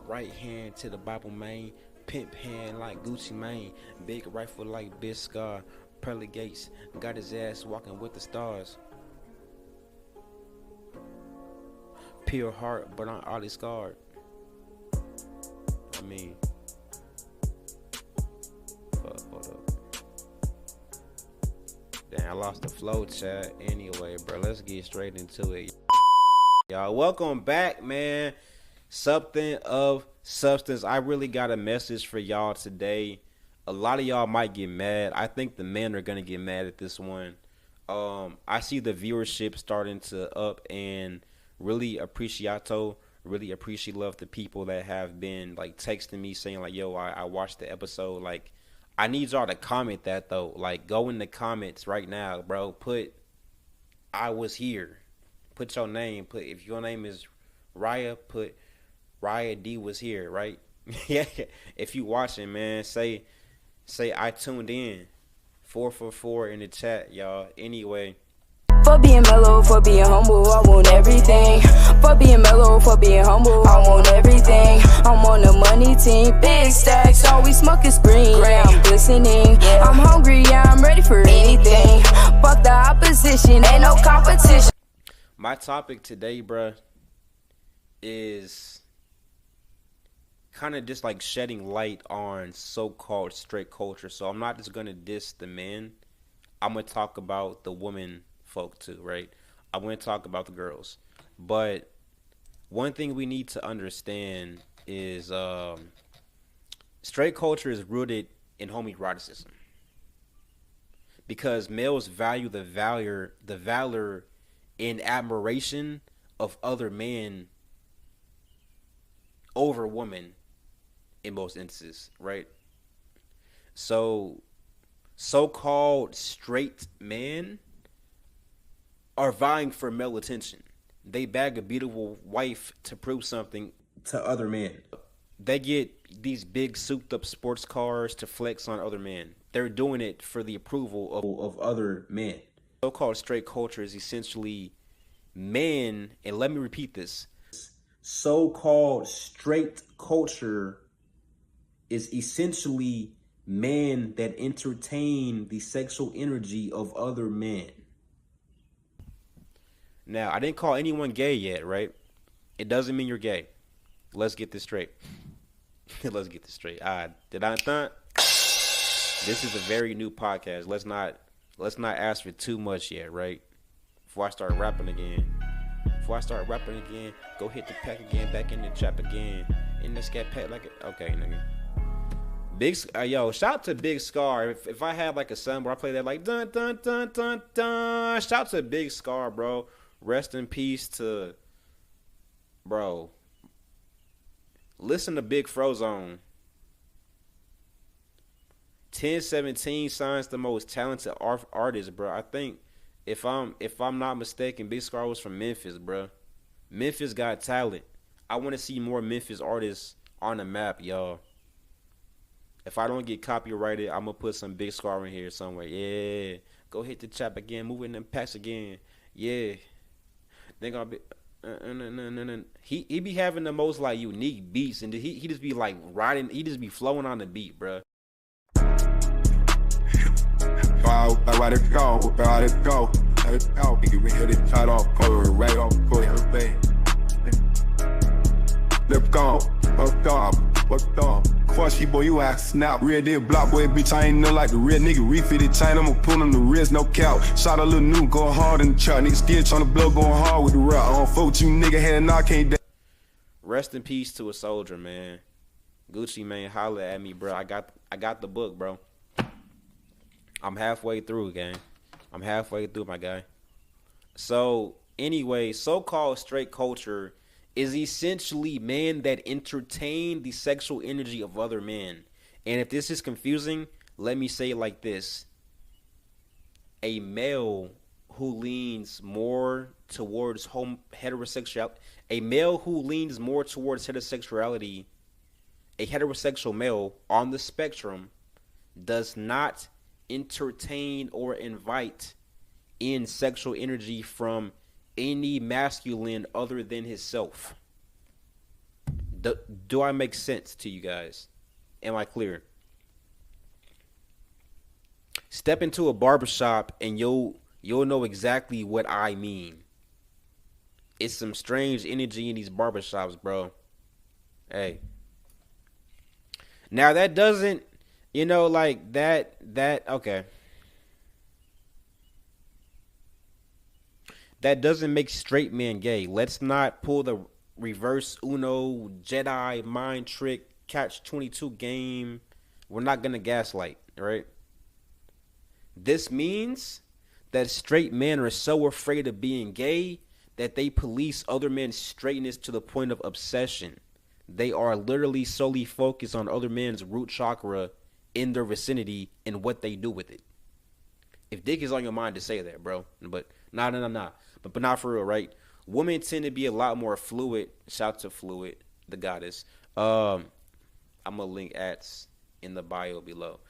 Right hand to the Bible main. Pimp hand like Gucci Mane. Big rifle like Biscar. Pearly Gates. Got his ass walking with the stars. Pure heart, but I'm oddly scarred. I mean, fuck, hold up. Damn, I lost the flow, chat. Anyway, bro, let's get straight into it. Y'all, welcome back, man. Something of substance. I really got a message for y'all today. A lot of y'all might get mad. I think the men are gonna get mad at this one. I see the viewership starting to up, and really appreciate love the people that have been like texting me saying like, yo, I watched the episode. Like, I need y'all to comment that though. Like, go in the comments right now, bro. Put I was here. Put your name. Put, if your name is Raya, put Raya D was here, right? Yeah. If you watching, man, say I tuned in. 444 in the chat, y'all. Anyway. For being mellow, for being humble, I want everything. For being mellow, for being humble, I want everything. I'm on the money team, big stacks, always smoking green. I'm glistening, I'm hungry, yeah, I'm ready for anything. Fuck the opposition, ain't no competition. My topic today, bruh, is kind of just like shedding light on so-called straight culture. So I'm not just gonna diss the men. I'm gonna talk about the women folk too, right? I'm gonna talk about the girls. But one thing we need to understand is straight culture is rooted in homoeroticism. Because males value the valor and admiration of other men over women in most instances, right? So-called straight men are vying for male attention. They bag a beautiful wife to prove something to other men. They get these big souped up sports cars to flex on other men. They're doing it for the approval of other men. So-called straight culture is essentially men, and let me repeat this. So-called straight culture is essentially men that entertain the sexual energy of other men. Now, I didn't call anyone gay yet, right? It doesn't mean you're gay. Let's get this straight. Let's get this straight. Did I think? This is a very new podcast. Let's not ask for too much yet, right? Before I start rapping again, go hit the pack again, back in the trap again, in the scat pack like it. Okay, nigga. Yo, shout out to Big Scar. If I had like a son where I play that like dun dun dun dun dun, shout out to Big Scar, bro. Rest in peace to, bro. Listen to Big Frozone. 1017 signs the most talented artist, bro. I think if I'm not mistaken, Big Scar was from Memphis, bro. Memphis got talent. I want to see more Memphis artists on the map, y'all. If I don't get copyrighted, I'm gonna put some Big Scar in here somewhere. Yeah, go hit the chap again, move in them packs again. Yeah, they gonna be. He be having the most like unique beats, and he just be like riding. He just be flowing on the beat, bro. Wow, let it go, let it go, let it go. We hit it tight off, go right off, go everything. Let's go, what's up? Quashy boy, you ass snap. Red dead block boy, bitch, I ain't know like the red nigga. Refitted chain, I'ma pull on the wrist, no couch. Shot a little new, going hard in the chart. Nigga still tryna blow, going hard with the rock. I don't fuck with you, nigga, head and I can't. Rest in peace to a soldier, man. Gucci Mane, holla at me, bro. I got the book, bro. I'm halfway through, gang. I'm halfway through, my guy. So, anyway, so-called straight culture is essentially men that entertain the sexual energy of other men. And if this is confusing, let me say it like this. A male who leans more towards heterosexuality, a heterosexual male on the spectrum does not entertain or invite in sexual energy from any masculine other than himself. Do I make sense to you guys? Am I clear? Step into a barbershop and you'll know exactly what I mean. It's some strange energy in these barbershops, bro. Hey. Now that doesn't, like that okay. That doesn't make straight men gay. Let's not pull the reverse Uno Jedi mind trick catch 22 game. We're not going to gaslight, right? This means that straight men are so afraid of being gay that they police other men's straightness to the point of obsession. They are literally solely focused on other men's root chakra in their vicinity and what they do with it. If dick is on your mind, to say that, bro. But nah. But not for real, right? Women tend to be a lot more fluid. Shout to Fluid, the goddess. I'm gonna link ads in the bio below.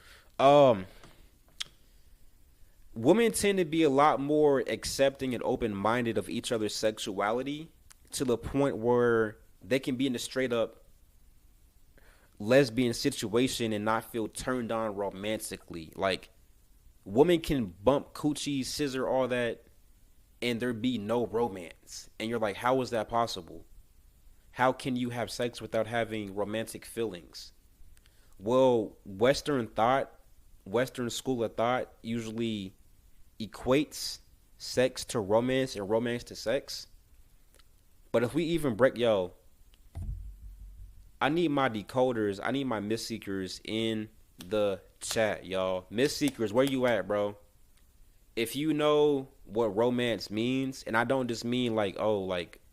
Women tend to be a lot more accepting and open-minded of each other's sexuality to the point where they can be in a straight-up lesbian situation and not feel turned on romantically. Like, women can bump coochie, scissor, all that, and there be no romance. And you're like, how is that possible? How can you have sex without having romantic feelings? Well, Western school of thought usually equates sex to romance and romance to sex. But if we even I need my decoders, I need my Miss Seekers in the chat, y'all. Miss Seekers, where you at, bro? If you know what romance means, and I don't just mean like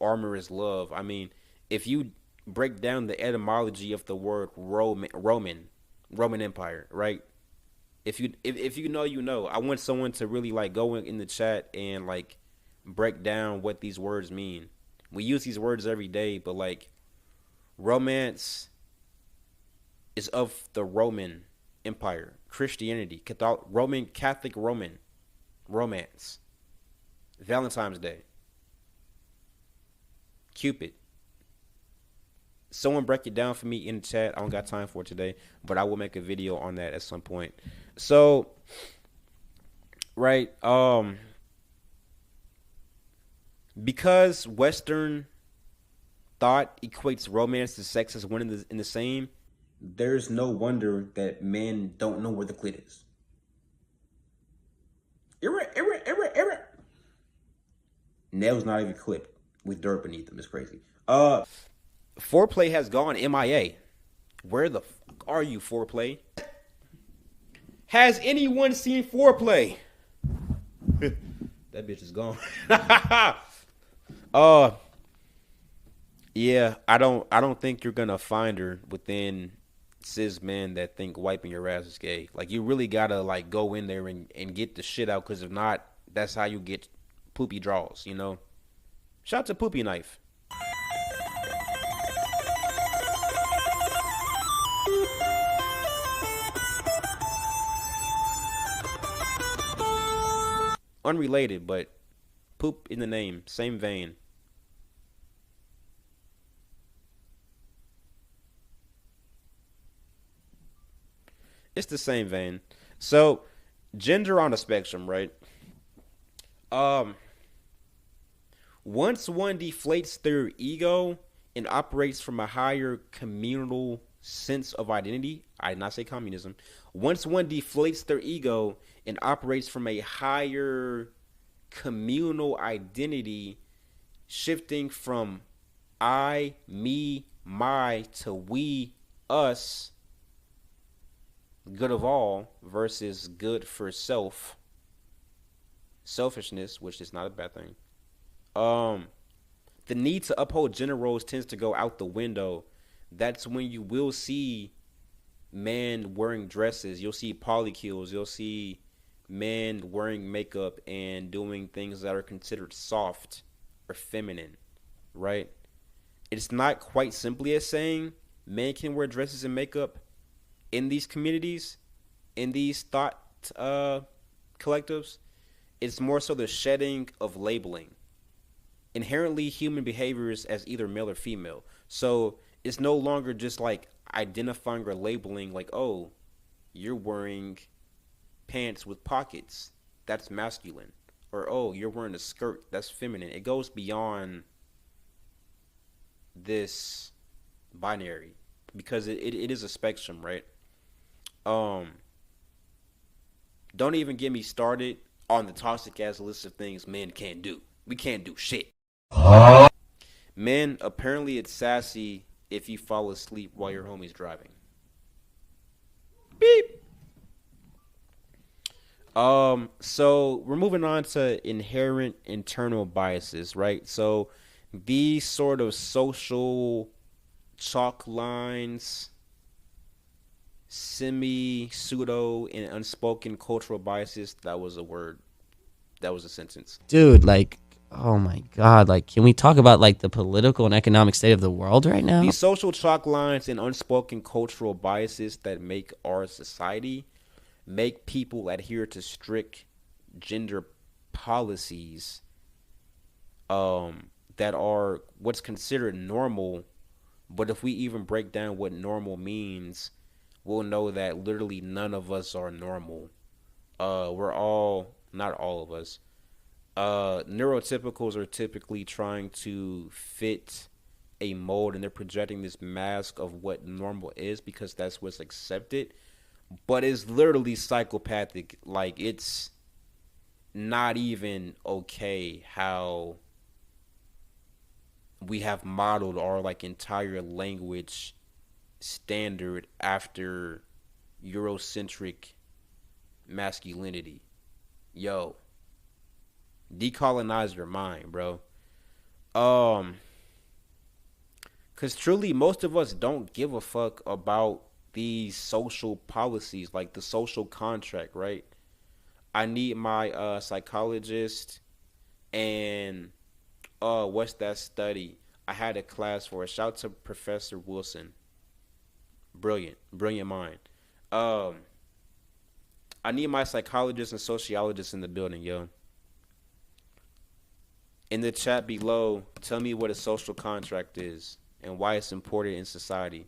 armor is love. I mean, if you break down the etymology of the word Roman Empire, right? If you know, you know. I want someone to really go in the chat and break down what these words mean. We use these words every day, but romance is of the Roman Empire, Christianity, Catholic Roman romance, Valentine's Day, Cupid. Someone break it down for me in the chat. I don't got time for it today, but I will make a video on that at some point. So, right, because Western thought equates romance to sex as one in the same, there's no wonder that men don't know where the clit is. Nails not even clipped with dirt beneath them. It's crazy. Foreplay has gone MIA. Where the fuck are you, Foreplay? Has anyone seen Foreplay? That bitch is gone. Yeah, I don't think you're gonna find her within cis men that think wiping your ass is gay. You really gotta go in there and get the shit out, because if not, that's how you get poopy draws, Shout out to Poopy Knife. Unrelated, but poop in the name, same vein. It's the same vein. So, gender on a spectrum, right? Once one deflates their ego and operates from a higher communal sense of identity, I did not say communism. Once one deflates their ego and operates from a higher communal identity, shifting from I, me, my to we, us, good of all versus good for self, selfishness, which is not a bad thing. The need to uphold gender roles tends to go out the window. That's when you will see men wearing dresses. You'll see polycules. You'll see men wearing makeup and doing things that are considered soft or feminine, right? It's not quite simply as saying men can wear dresses and makeup in these communities, in these thought collectives. It's more so the shedding of labeling. Inherently human behaviors as either male or female. So it's no longer just like identifying or labeling like, oh, you're wearing pants with pockets, that's masculine, or oh, you're wearing a skirt, that's feminine. It goes beyond this binary because it is a spectrum, right? um don't even get me started on the toxic ass list of things men can't do. We can't do shit. Men, apparently it's sassy if you fall asleep while your homie's driving. Beep. So we're moving on to inherent internal biases, right? So these sort of social chalk lines, semi pseudo and unspoken cultural biases. That was a word. That was a sentence. Dude, like, oh my God, like, can we talk about like the political and economic state of the world right now? These social chalk lines and unspoken cultural biases that make our society make people adhere to strict gender policies that are what's considered normal. But if we even break down what normal means, we'll know that literally none of us are normal. We're all, not all of us, neurotypicals are typically trying to fit a mold, and they're projecting this mask of what normal is because that's what's accepted. But it's literally psychopathic. Like, it's not even okay how we have modeled our like entire language standard after Eurocentric masculinity. Yo, decolonize your mind, bro. Cause truly most of us don't give a fuck about these social policies, like the social contract, right? I need my psychologist, and what's that study? I had a class for it. Shout out to Professor Wilson. Brilliant mind. I need my psychologist and sociologist in the building, yo. In the chat below, tell me what a social contract is and why it's important in society.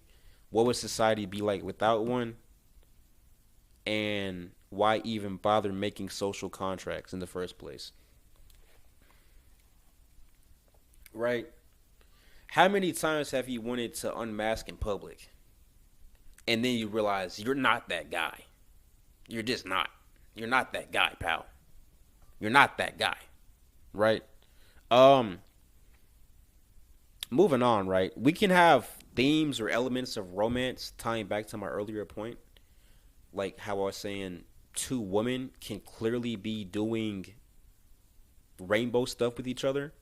What would society be like without one? And why even bother making social contracts in the first place? Right? How many times have you wanted to unmask in public and then you realize you're not that guy? You're just not. You're not that guy, pal. You're not that guy. Right? Moving on, right? We can have themes or elements of romance tying back to my earlier point. Like how I was saying, two women can clearly be doing rainbow stuff with each other.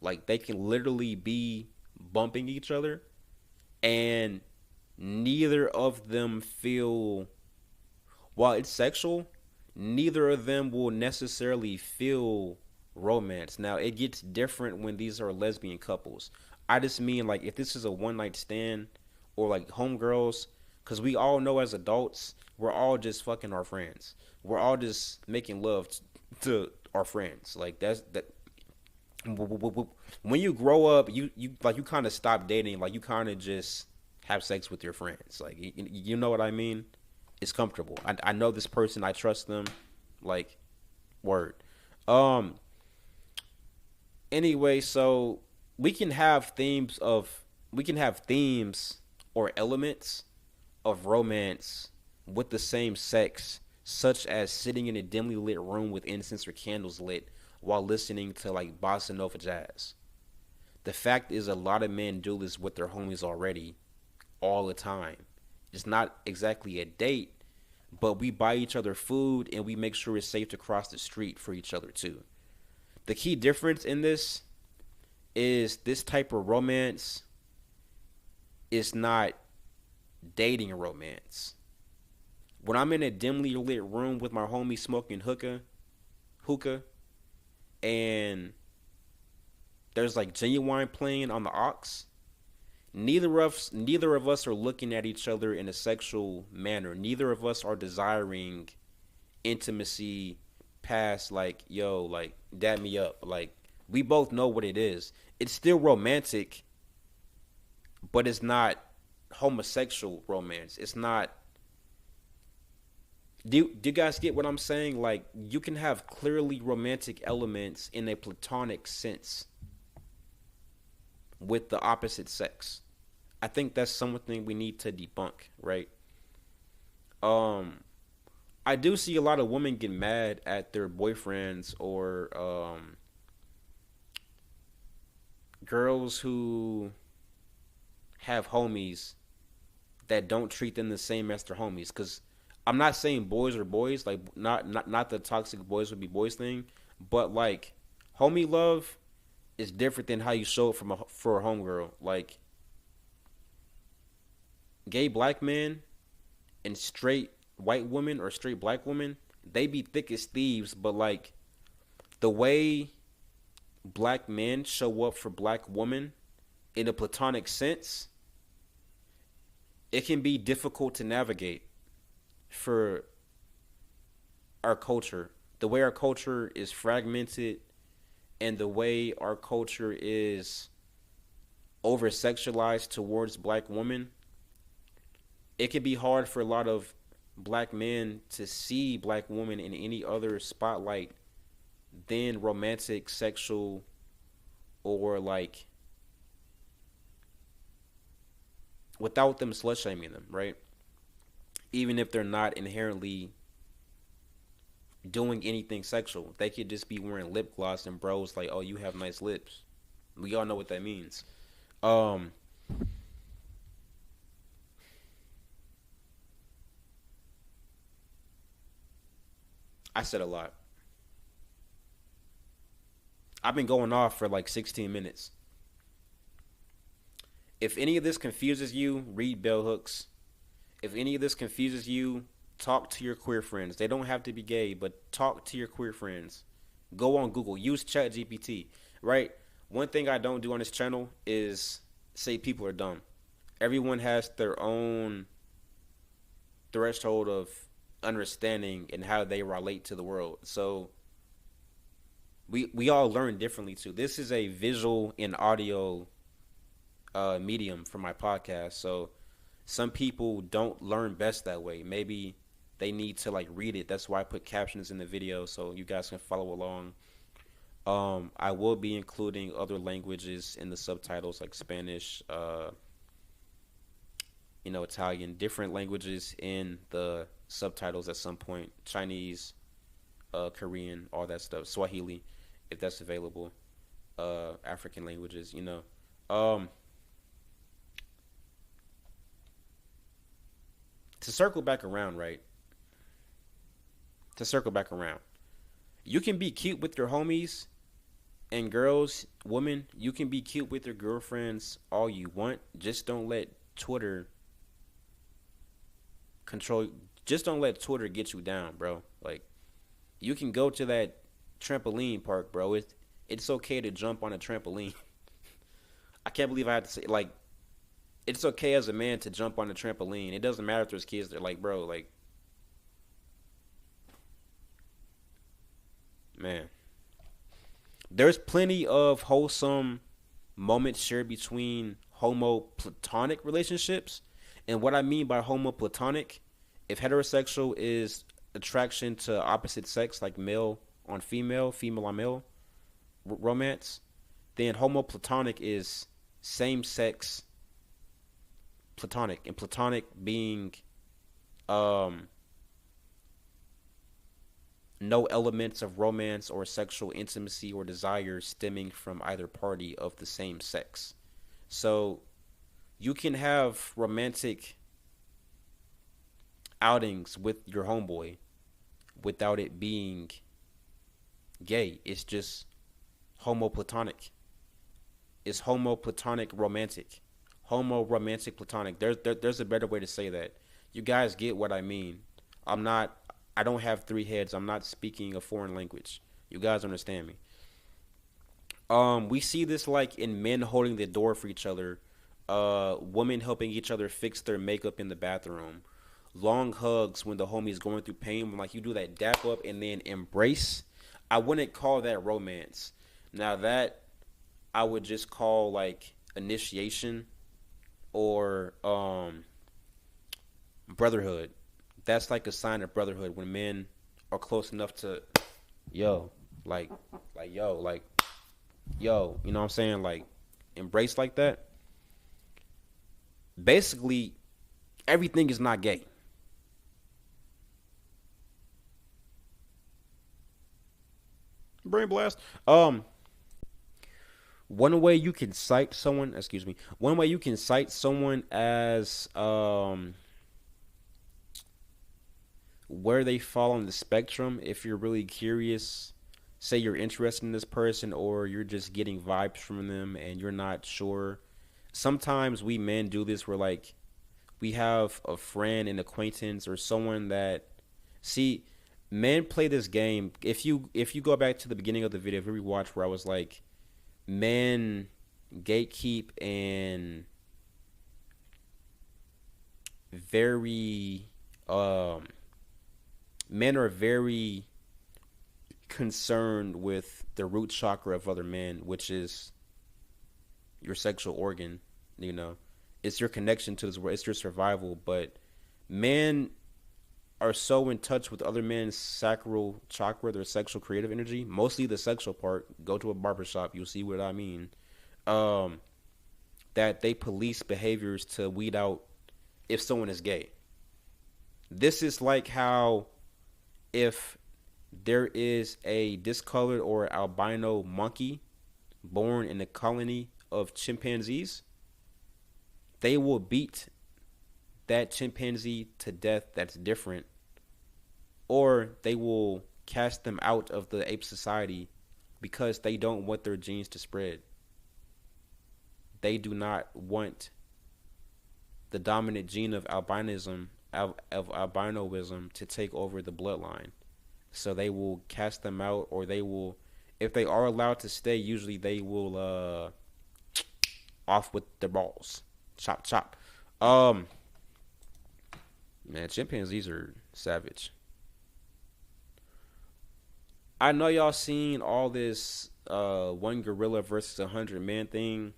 Like they can literally be bumping each other, and neither of them feel, while it's sexual, neither of them will necessarily feel romance. Now it gets different when these are lesbian couples. I just mean like if this is a one night stand or like homegirls, because we all know as adults we're all just fucking our friends. We're all just making love to our friends. Like that's that. When you grow up, you kind of stop dating. Like you kind of just have sex with your friends. Like you know what I mean? It's comfortable. I know this person. I trust them. Like, word. Anyway, so we can have themes or elements of romance with the same sex, such as sitting in a dimly lit room with incense or candles lit while listening to like bossa nova jazz. The fact is, a lot of men do this with their homies already, all the time. It's not exactly a date, but we buy each other food and we make sure it's safe to cross the street for each other too. The key difference in this is this type of romance is not dating romance. When I'm in a dimly lit room with my homie smoking hookah, and there's like Genuine playing on the aux, neither of us are looking at each other in a sexual manner. Neither of us are desiring intimacy past like, yo, like dab me up. Like we both know what it is. It's still romantic, but it's not homosexual romance. It's not. Do you guys get what I'm saying? Like, you can have clearly romantic elements in a platonic sense with the opposite sex. I think that's something we need to debunk, right? I do see a lot of women get mad at their boyfriends or girls who have homies that don't treat them the same as their homies. Because I'm not saying boys are boys, like not the toxic boys would be boys thing, but like homie love is different than how you show it for a homegirl. Like gay black men and straight white women or straight black women, they be thick as thieves, but like the way black men show up for black women in a platonic sense, it can be difficult to navigate for our culture. The way our culture is fragmented and the way our culture is over sexualized towards black women, it can be hard for a lot of black men to see black women in any other spotlight than romantic, sexual, or like without them slut shaming them, right? Even if they're not inherently doing anything sexual, they could just be wearing lip gloss and bros like, oh, you have nice lips. We all know what that means. I said a lot. I've been going off for like 16 minutes. If any of this confuses you, read bell hooks. If any of this confuses you, talk to your queer friends. They don't have to be gay, but talk to your queer friends. Go on Google. Use ChatGPT, right? One thing I don't do on this channel is say people are dumb. Everyone has their own threshold of understanding and how they relate to the world. So we all learn differently too. This is a visual and audio medium for my podcast. So some people don't learn best that way. Maybe they need to like read it. That's why I put captions in the video so you guys can follow along. I will be including other languages in the subtitles like Spanish, Italian, different languages in the subtitles at some point. Chinese, Korean, all that stuff. Swahili, if that's available. African languages, To circle back around, right? To circle back around. You can be cute with your homies and girls, women, you can be cute with your girlfriends all you want. Just don't let Twitter get you down, bro. Like, you can go to that trampoline park, bro. It's okay to jump on a trampoline. I can't believe I had to say, like, it's okay as a man to jump on a trampoline. It doesn't matter if there's kids there. Like, bro, like, man. There's plenty of wholesome moments shared between homo-platonic relationships. And what I mean by homo-platonic, if heterosexual is attraction to opposite sex, like male on female, female on male romance, then homo-platonic is same-sex platonic. And platonic being no elements of romance or sexual intimacy or desire stemming from either party of the same sex. So you can have romantic outings with your homeboy without it being gay. It's just homo-platonic. It's homo-platonic romantic. Homo-romantic platonic. There's a better way to say that. You guys get what I mean. I don't have three heads. I'm not speaking a foreign language. You guys understand me. We see this like in men holding the door for each other, women helping each other fix their makeup in the bathroom, long hugs when the homie's going through pain, when like you do that dap up and then embrace. I wouldn't call that romance. Now that I would just call like initiation or brotherhood. That's like a sign of brotherhood when men are close enough to, yo, like, yo, yo, you know what I'm saying? Like, embrace like that. Basically, everything is not gay. Brain blast. One way you can cite someone, excuse me, one way you can cite someone as where they fall on the spectrum, if you're really curious, say you're interested in this person or you're just getting vibes from them and you're not sure. Sometimes we men do this where like we have a friend, an acquaintance, or someone that, see, men play this game. If you go back to the beginning of the video, if you rewatch where I was like, men gatekeep and very men are very concerned with the root chakra of other men, which is your sexual organ. You know, it's your connection to this world, it's your survival. But men are so in touch with other men's sacral chakra, their sexual creative energy, mostly the sexual part. Go to a barbershop, you'll see what I mean. That they police behaviors to weed out if someone is gay. This is like how if there is a discolored or albino monkey born in a colony of chimpanzees, they will beat that chimpanzee to death that's different, or they will cast them out of the ape society because they don't want their genes to spread. They do not want the dominant gene of albinoism to take over the bloodline. So they will cast them out, or they will, if they are allowed to stay, usually they will off with their balls. Chop chop. Man, chimpanzees are savage. I know y'all seen all this one gorilla versus 100 man thing.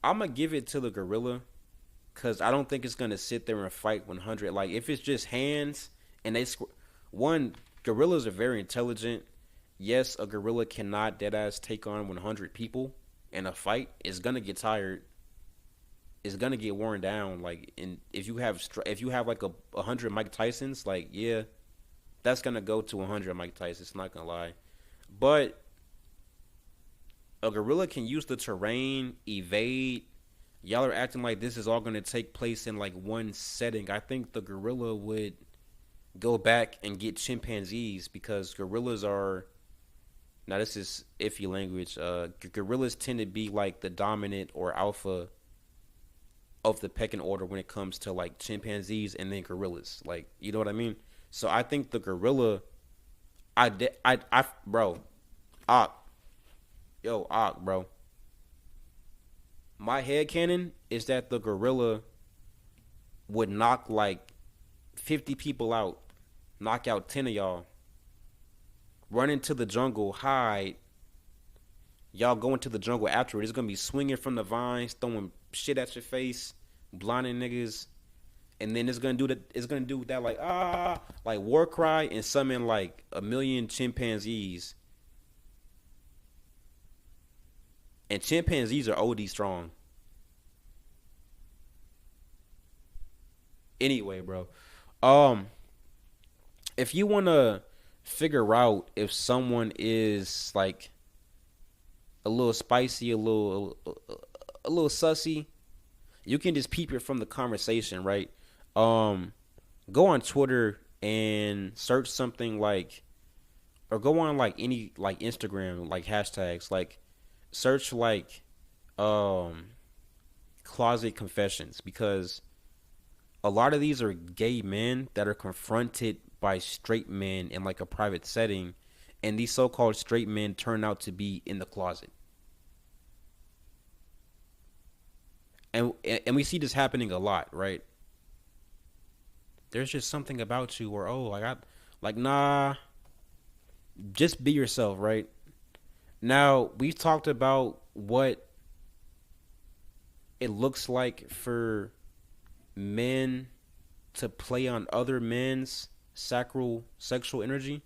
I'm gonna give it to the gorilla because I don't think it's gonna sit there and fight 100. Like if it's just hands and one, gorillas are very intelligent. Yes, a gorilla cannot deadass take on 100 people in a fight. It's gonna get tired. It's gonna get worn down. Like, and if you have like a 100 Mike Tysons, like yeah, that's gonna go to 100 Mike Tysons. Not gonna lie, but a gorilla can use the terrain, evade. Y'all are acting like this is all going to take place in like one setting. I think the gorilla would go back and get chimpanzees because gorillas are, now this is iffy language, gorillas tend to be like the dominant or alpha of the pecking order when it comes to like chimpanzees and then gorillas. Like, you know what I mean? So I think the gorilla, bro, bro. My headcanon is that the gorilla would knock like 50 people out, knock out 10 of y'all, run into the jungle, hide. Y'all go into the jungle afterward. It's gonna be swinging from the vines, throwing shit at your face, blinding niggas, and then it's gonna do that. It's gonna do that like war cry and summon like a million chimpanzees. And chimpanzees are OD strong. Anyway, bro. If you want to figure out if someone is like a little spicy, a little sussy, you can just peep it from the conversation, right? Go on Twitter and search something like, or go on like any like Instagram like hashtags, like search like closet confessions, because a lot of these are gay men that are confronted by straight men in like a private setting, and these so-called straight men turn out to be in the closet. And we see this happening a lot, right? There's just something about you where, oh, nah, just be yourself, right? Now, we've talked about what it looks like for men to play on other men's sacral sexual energy,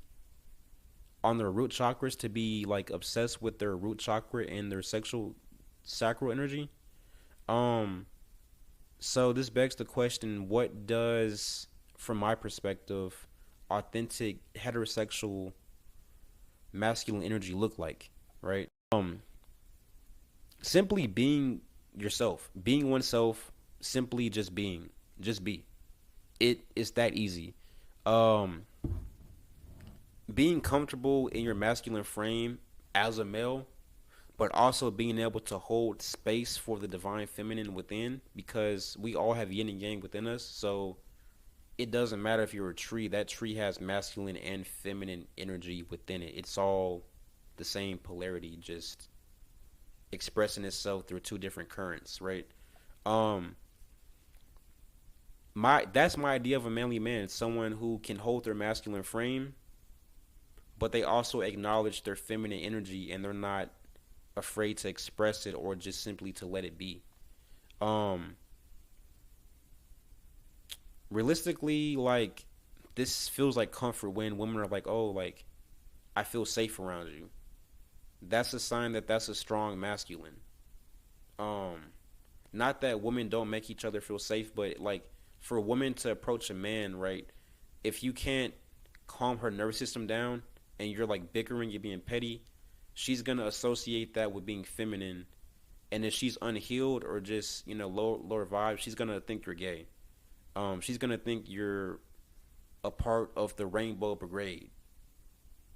on their root chakras, to be like obsessed with their root chakra and their sexual sacral energy. Um so this begs the question, what does, from my perspective, authentic heterosexual masculine energy look like, right? Simply being yourself, being oneself, simply just being, just be. It is that easy. Um Being comfortable in your masculine frame as a male, but also being able to hold space for the divine feminine within, because we all have yin and yang within us. So it doesn't matter if you're a tree, that tree has masculine and feminine energy within it. It's all the same polarity, just expressing itself through two different currents, right? Um my That's my idea of a manly man, someone who can hold their masculine frame, but they also acknowledge their feminine energy, and they're not afraid to express it or just simply to let it be. Um Realistically, like, this feels like comfort when women are like, "Oh, like, I feel safe around you." That's a sign that that's a strong masculine. Um Not that women don't make each other feel safe, but like, for a woman to approach a man, right? If you can't calm her nervous system down and you're like bickering, you're being petty, she's gonna associate that with being feminine. And if she's unhealed or just, lower vibe, she's gonna think you're gay. She's gonna think you're a part of the Rainbow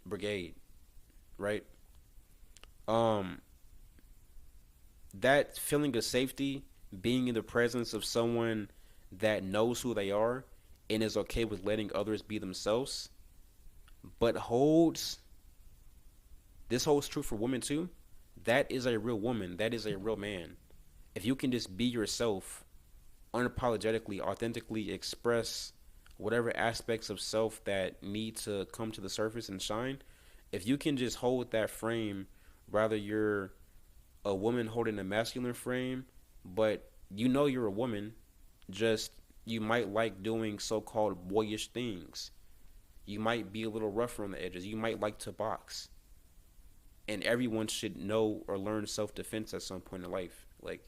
Brigade, right? Um, that feeling of safety, being in the presence of someone that knows who they are and is okay with letting others be themselves, but holds true for women too. That is a real woman. That is a real man. If you can just be yourself, unapologetically, authentically express whatever aspects of self that need to come to the surface and shine, if you can just hold that frame, rather you're a woman holding a masculine frame, but you're a woman, just you might like doing so-called boyish things. You might be a little rougher on the edges. You might like to box. And everyone should know or learn self-defense at some point in life. Like,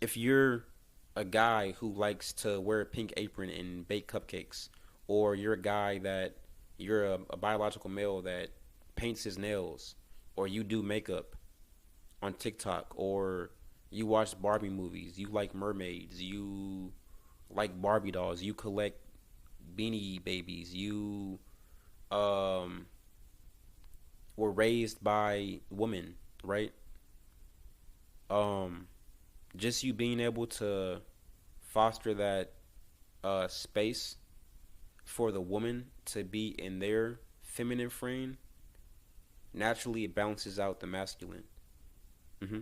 if you're a guy who likes to wear a pink apron and bake cupcakes, or you're a guy that you're a biological male that paints his nails, or you do makeup on TikTok, or you watch Barbie movies, you like mermaids, you like Barbie dolls, you collect Beanie Babies, you um were raised by women, right? Um just you being able to foster that space for the woman to be in their feminine frame, naturally it balances out the masculine. hmm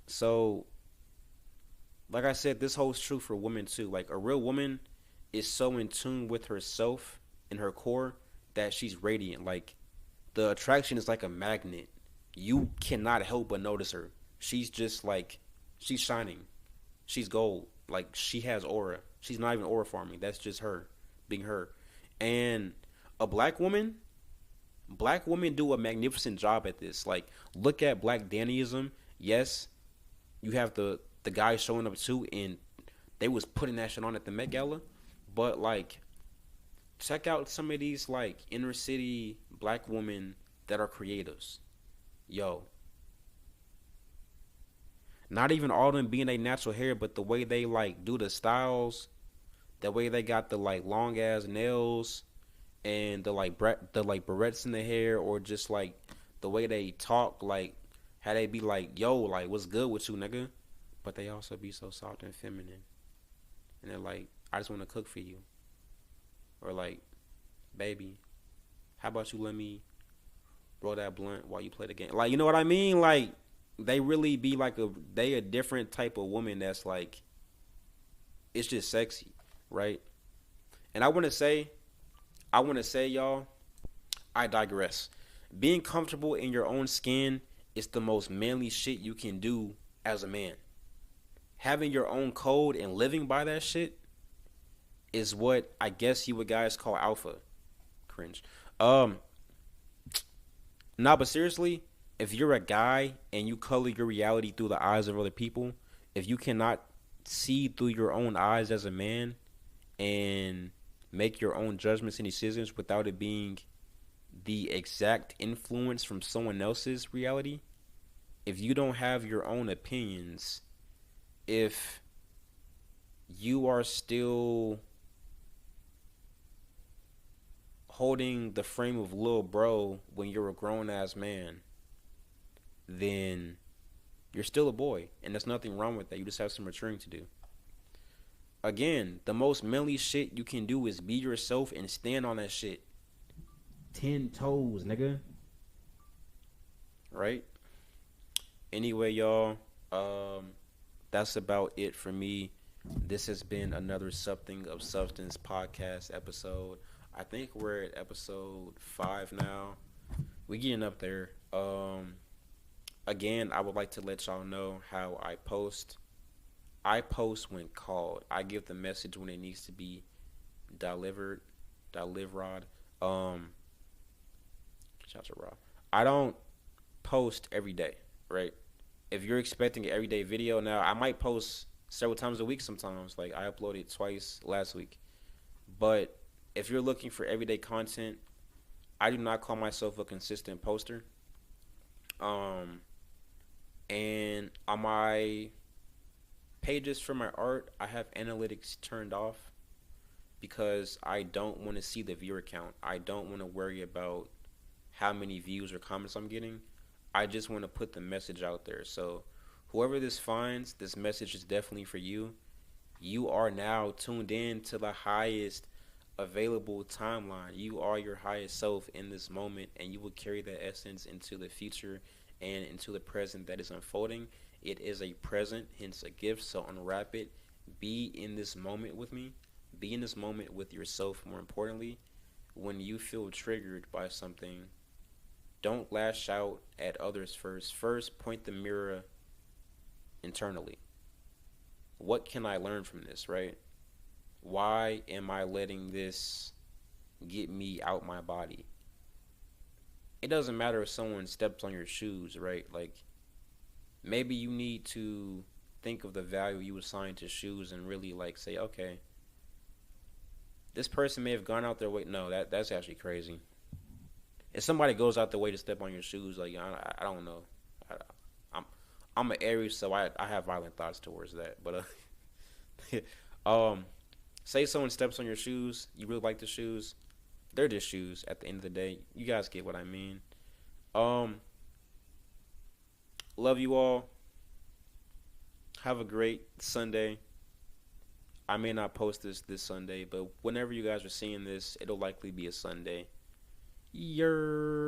So, like I said, this holds true for women too. Like, a real woman is so in tune with herself and her core that she's radiant. Like, the attraction is like a magnet. You cannot help but notice her. She's just like, she's shining. She's gold. Like, she has aura. She's not even aura farming. That's just her being her. And a black women do a magnificent job at this. Like, look at Black Dannyism. Yes, you have the guys showing up too, and they was putting that shit on at the Met Gala. But like, check out some of these like inner city black women that are creatives. Yo, not even all of them being a natural hair, but the way they like do the styles, the way they got the like long ass nails, and the like barrettes in the hair, or just like the way they talk, like how they be like, "Yo, like, what's good with you, nigga?" But they also be so soft and feminine, and they're like, "I just want to cook for you," or like, "Baby, how about you let me roll that blunt while you play the game?" Like, you know what I mean? Like, they really be like a different type of woman that's like, it's just sexy, right? And I want to say, y'all, I digress. Being comfortable in your own skin is the most manly shit you can do as a man. Having your own code and living by that shit is what I guess you would guys call alpha. Cringe. Nah, but seriously, if you're a guy and you color your reality through the eyes of other people, if you cannot see through your own eyes as a man and make your own judgments and decisions without it being the exact influence from someone else's reality, if you don't have your own opinions, if you are still holding the frame of little bro when you're a grown ass man, then you're still a boy, and there's nothing wrong with that. You just have some maturing to do. Again, the most manly shit you can do is be yourself and stand on that shit. 10 toes, nigga. Right? Anyway, y'all, that's about it for me. This has been another Something of Substance podcast episode. I think we're at episode 5 now. We're getting up there. Again, I would like to let y'all know how I post. I post when called. I give the message when it needs to be delivered. Shout out to Rob. I don't post every day, right? If you're expecting an everyday video, now I might post several times a week sometimes. Like I uploaded twice last week. But if you're looking for everyday content, I do not call myself a consistent poster. And on my pages for my art, I have analytics turned off because I don't want to see the viewer count. I don't want to worry about how many views or comments I'm getting. I just want to put the message out there. So whoever this finds, this message is definitely for you. You are now tuned in to the highest available timeline. You are your highest self in this moment, and you will carry that essence into the future and into the present that is unfolding. It is a present, hence a gift, so unwrap it. Be in this moment with me. Be in this moment with yourself, more importantly. When you feel triggered by something, don't lash out at others first. First, point the mirror internally. What can I learn from this, right? Why am I letting this get me out my body? It doesn't matter if someone steps on your shoes, right? Like, maybe you need to think of the value you assign to shoes and really, like, say, okay, this person may have gone out their way. No, that's actually crazy. If somebody goes out their way to step on your shoes, like, I don't know. I'm an Aries, so I have violent thoughts towards that. But say someone steps on your shoes, you really like the shoes. They're just shoes at the end of the day. You guys get what I mean. Love you all. Have a great Sunday. I may not post this Sunday, but whenever you guys are seeing this, it'll likely be a Sunday. Yer.